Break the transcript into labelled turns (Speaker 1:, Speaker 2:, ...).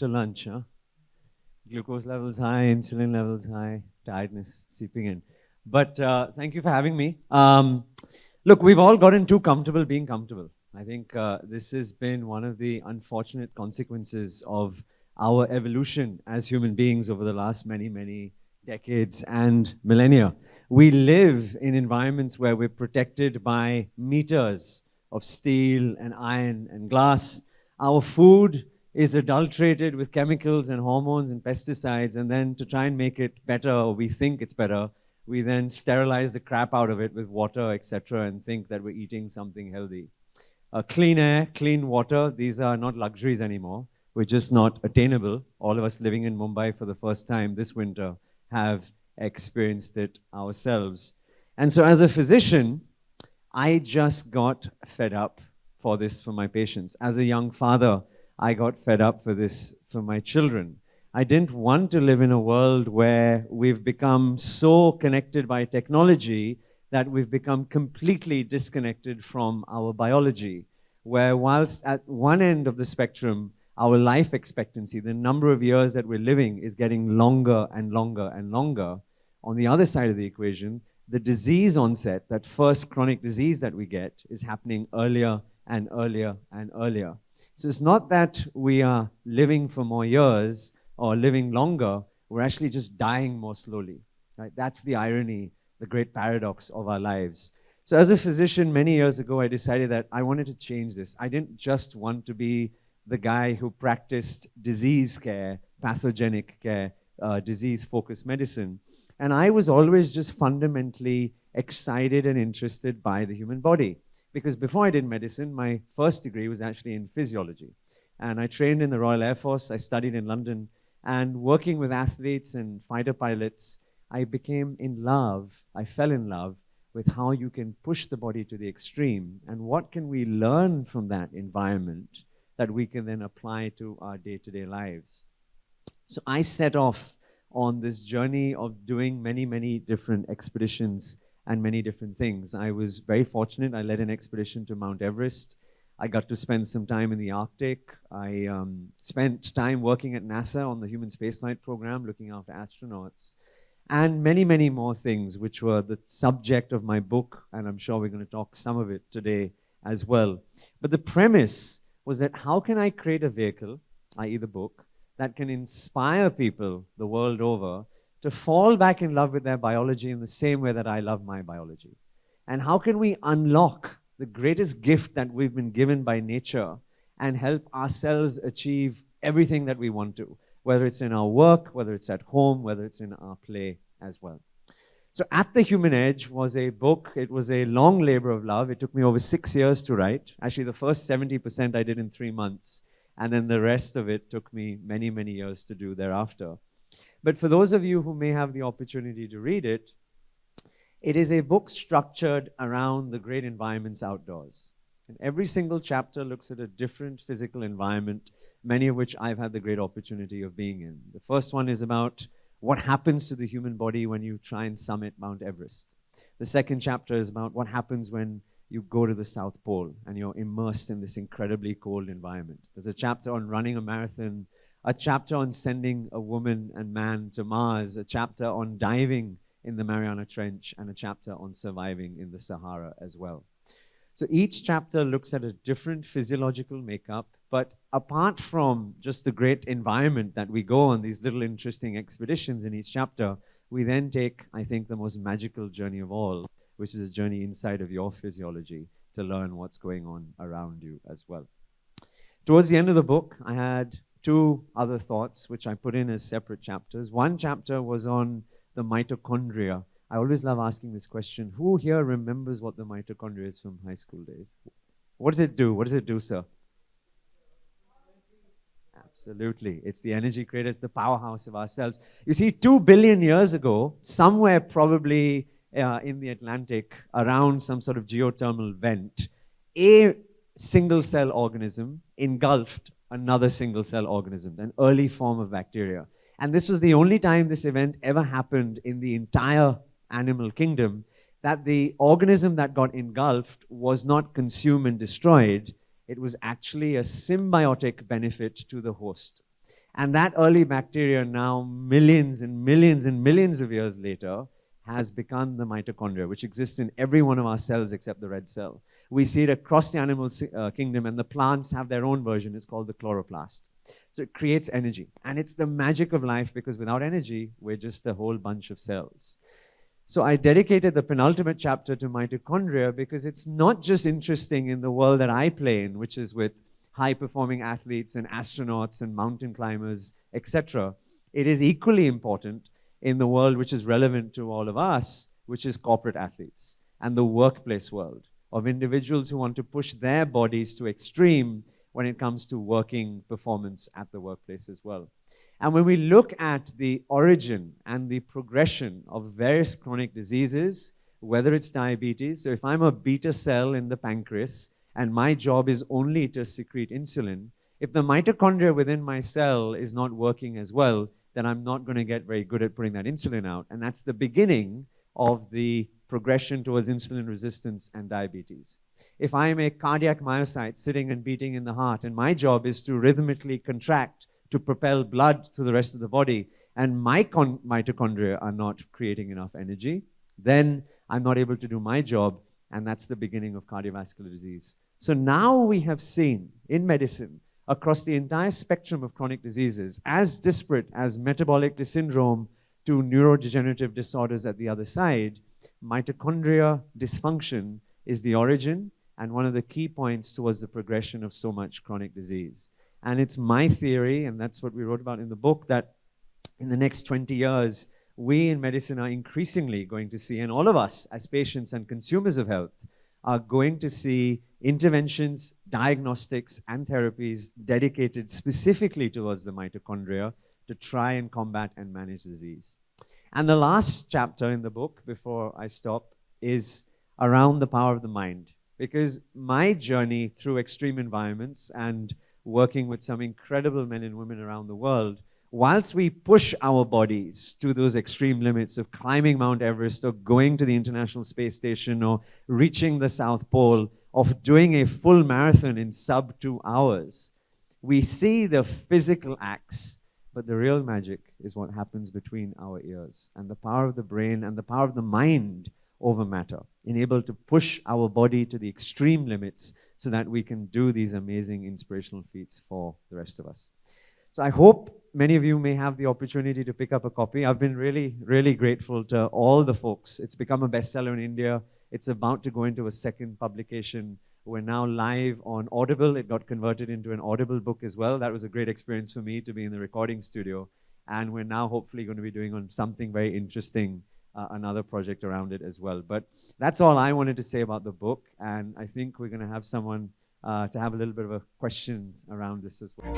Speaker 1: after lunch, huh? Glucose levels high, insulin levels high, tiredness seeping in. But thank you for having me. Look, we've all gotten too comfortable being comfortable. I think this has been one of the unfortunate consequences of our evolution as human beings over the last many, many decades and millennia. We live in environments where we're protected by meters of steel and iron and glass. Our food is adulterated with chemicals and hormones and pesticides, and then to try and make it better, or we think it's better, we then sterilize the crap out of it with water, etc., and think that we're eating something healthy. Clean air, clean water, these are not luxuries anymore. We're just not attainable. All of us living in Mumbai for the first time this winter have experienced it ourselves. And so as a physician, I just got fed up for this for my patients. As a young father, I got fed up for this for my children. I didn't want to live in a world where we've become so connected by technology that we've become completely disconnected from our biology, where whilst at one end of the spectrum, our life expectancy, the number of years that we're living, is getting longer and longer and longer. On the other side of the equation, the disease onset, that first chronic disease that we get, is happening earlier and earlier and earlier. So it's not that we are living for more years or living longer, we're actually just dying more slowly. Right? That's the irony, the great paradox of our lives. So as a physician, many years ago, I decided that I wanted to change this. I didn't just want to be the guy who practiced disease care, pathogenic care, disease-focused medicine. And I was always just fundamentally excited and interested by the human body. Because before I did medicine, my first degree was actually in physiology. And I trained in the Royal Air Force, I studied in London, and working with athletes and fighter pilots, I became in love, I fell in love with how you can push the body to the extreme, and what can we learn from that environment that we can then apply to our day-to-day lives. So I set off on this journey of doing many, many different expeditions and many different things. I was very fortunate. I led an expedition to Mount Everest. I got to spend some time in the Arctic. I spent time working at NASA on the human spaceflight program, looking after astronauts, and many, many more things, which were the subject of my book, and I'm sure we're going to talk some of it today as well. But the premise was that how can I create a vehicle, i.e. the book, that can inspire people the world over to fall back in love with their biology in the same way that I love my biology? And how can we unlock the greatest gift that we've been given by nature and help ourselves achieve everything that we want to, whether it's in our work, whether it's at home, whether it's in our play as well. So At the Human Edge was a book. It was a long labor of love. It took me over 6 years to write. Actually, the first 70% I did in 3 months. And then the rest of it took me many, many years to do thereafter. But for those of you who may have the opportunity to read it, it is a book structured around the great environments outdoors. And every single chapter looks at a different physical environment, many of which I've had the great opportunity of being in. The first one is about what happens to the human body when you try and summit Mount Everest. The second chapter is about what happens when you go to the South Pole and you're immersed in this incredibly cold environment. There's a chapter on running a marathon, a chapter on sending a woman and man to Mars, a chapter on diving in the Mariana Trench, and a chapter on surviving in the Sahara as well. So each chapter looks at a different physiological makeup, but apart from just the great environment that we go on these little interesting expeditions in each chapter, we then take, I think, the most magical journey of all, which is a journey inside of your physiology to learn what's going on around you as well. Towards the end of the book, I had 2 other thoughts, which I put in as separate chapters. One chapter was on the mitochondria. I always love asking this question. Who here remembers what the mitochondria is from high school days? What does it do? What does it do, sir? Absolutely. It's the energy creator. It's the powerhouse of ourselves. You see, 2 billion years ago, somewhere probably in the Atlantic, around some sort of geothermal vent, a single-cell organism engulfed another single-cell organism, an early form of bacteria. And this was the only time this event ever happened in the entire animal kingdom, that the organism that got engulfed was not consumed and destroyed. It was actually a symbiotic benefit to the host. And that early bacteria now, millions and millions and millions of years later, has become the mitochondria, which exists in every one of our cells except the red cell. We see it across the animal kingdom, and the plants have their own version. It's called the chloroplast. So it creates energy. And it's the magic of life, because without energy, we're just a whole bunch of cells. So I dedicated the penultimate chapter to mitochondria because it's not just interesting in the world that I play in, which is with high-performing athletes and astronauts and mountain climbers, etc. It is equally important in the world which is relevant to all of us, which is corporate athletes and the workplace world of individuals who want to push their bodies to extreme when it comes to working performance at the workplace as well. And when we look at the origin and the progression of various chronic diseases, whether it's diabetes, so if I'm a beta cell in the pancreas and my job is only to secrete insulin, if the mitochondria within my cell is not working as well, then I'm not going to get very good at putting that insulin out. And that's the beginning of the progression towards insulin resistance and diabetes. If I'm a cardiac myocyte sitting and beating in the heart, and my job is to rhythmically contract to propel blood to the rest of the body, and my mitochondria are not creating enough energy, then I'm not able to do my job, and that's the beginning of cardiovascular disease. So now we have seen in medicine, across the entire spectrum of chronic diseases, as disparate as metabolic syndrome to neurodegenerative disorders at the other side, mitochondria dysfunction is the origin and one of the key points towards the progression of so much chronic disease. And it's my theory, and that's what we wrote about in the book, that in the next 20 years, we in medicine are increasingly going to see, and all of us as patients and consumers of health are going to see interventions, diagnostics, and therapies dedicated specifically towards the mitochondria to try and combat and manage disease. And the last chapter in the book, before I stop, is around the power of the mind. Because my journey through extreme environments and working with some incredible men and women around the world, whilst we push our bodies to those extreme limits of climbing Mount Everest or going to the International Space Station or reaching the South Pole, of doing a full marathon in sub 2 hours, we see the physical acts, but the real magic is what happens between our ears, and the power of the brain and the power of the mind over matter, enabled to push our body to the extreme limits so that we can do these amazing inspirational feats for the rest of us. So I hope many of you may have the opportunity to pick up a copy. I've been really, really grateful to all the folks. It's become a bestseller in India. It's about to go into a second publication. We're now live on Audible. It got converted into an Audible book as well. That was a great experience for me to be in the recording studio. And we're now hopefully going to be doing on something very interesting, another project around it as well. But that's all I wanted to say about the book. And I think we're going to have someone to have a little bit of a questions around this as well.